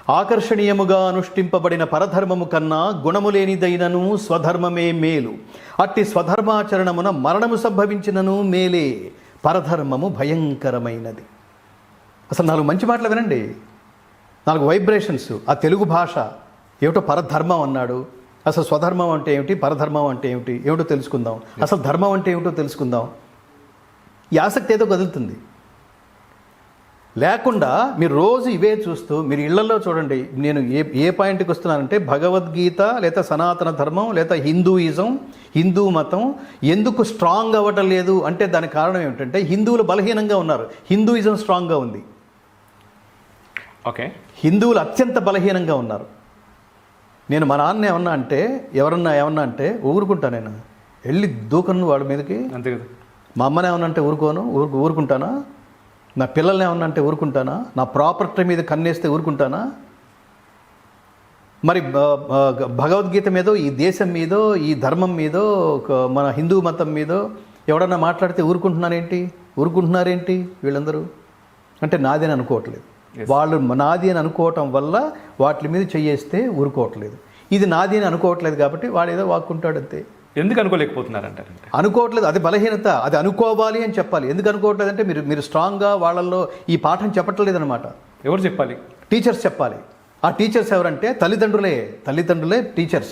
ఆకర్షణీయముగా అనుష్ఠింపబడిన పరధర్మము కన్నా గుణములేనిదైనను స్వధర్మమే మేలు. అట్టి స్వధర్మాచరణమున మరణము సంభవించినను మేలే. పరధర్మము భయంకరమైనది. అసలు 4 మంచి మాటలు వినండి, 4 వైబ్రేషన్స్. ఆ తెలుగు భాష ఏమిటో పరధర్మం అన్నాడు. అసలు స్వధర్మం అంటే ఏమిటి, పరధర్మం అంటే ఏమిటి, ఏమిటో తెలుసుకుందాం. అసలు ధర్మం అంటే ఏమిటో తెలుసుకుందాం. ఈ ఆసక్తి ఏదో కదులుతుంది. లేకుండా మీరు రోజు ఇవే చూస్తూ మీరు ఇళ్లలో చూడండి. నేను ఏ పాయింట్కి వస్తున్నానంటే, భగవద్గీత లేదా సనాతన ధర్మం లేదా హిందూయిజం, హిందూ మతం ఎందుకు స్ట్రాంగ్ అవ్వటం లేదు అంటే దానికి కారణం ఏమిటంటే హిందువులు బలహీనంగా ఉన్నారు, హిందూయిజం స్ట్రాంగ్గా ఉంది. ఓకే, హిందువులు అత్యంత బలహీనంగా ఉన్నారు. నేను మా నాన్న ఏమన్నా అంటే, ఎవరన్నా ఏమన్నా అంటే ఊరుకుంటా, నేను వెళ్ళి దూకను వాడి మీదకి. అంతే కదా. మా అమ్మని ఏమన్నా అంటే ఊరుకుంటానా? నా పిల్లల్ని ఏమన్నా అంటే ఊరుకుంటానా? నా ప్రాపర్టీ మీద కన్నేస్తే ఊరుకుంటానా? మరి భగవద్గీత మీదో, ఈ దేశం మీదో, ఈ ధర్మం మీదో, మన హిందూ మతం మీదో ఎవడన్నా మాట్లాడితే ఊరుకుంటున్నారేంటి వీళ్ళందరూ? అంటే నాది అని అనుకోవట్లేదు. వాళ్ళు నాది అని అనుకోవటం వల్ల వాటి మీద చెయ్యేస్తే ఊరుకోవట్లేదు. ఇది నాది అని అనుకోవట్లేదు కాబట్టి వాడు ఏదో వాక్కుంటాడు అంతే. ఎందుకు అనుకోలేకపోతున్నారంటారంటే అనుకోవట్లేదు, అది బలహీనత. అది అనుకోవాలి అని చెప్పాలి. ఎందుకు అనుకోవట్లేదు అంటే మీరు స్ట్రాంగ్గా వాళ్ళల్లో ఈ పాఠం చెప్పట్లేదు అనమాట. ఎవరు చెప్పాలి? టీచర్స్ చెప్పాలి. ఆ టీచర్స్ ఎవరంటే తల్లిదండ్రులే టీచర్స్.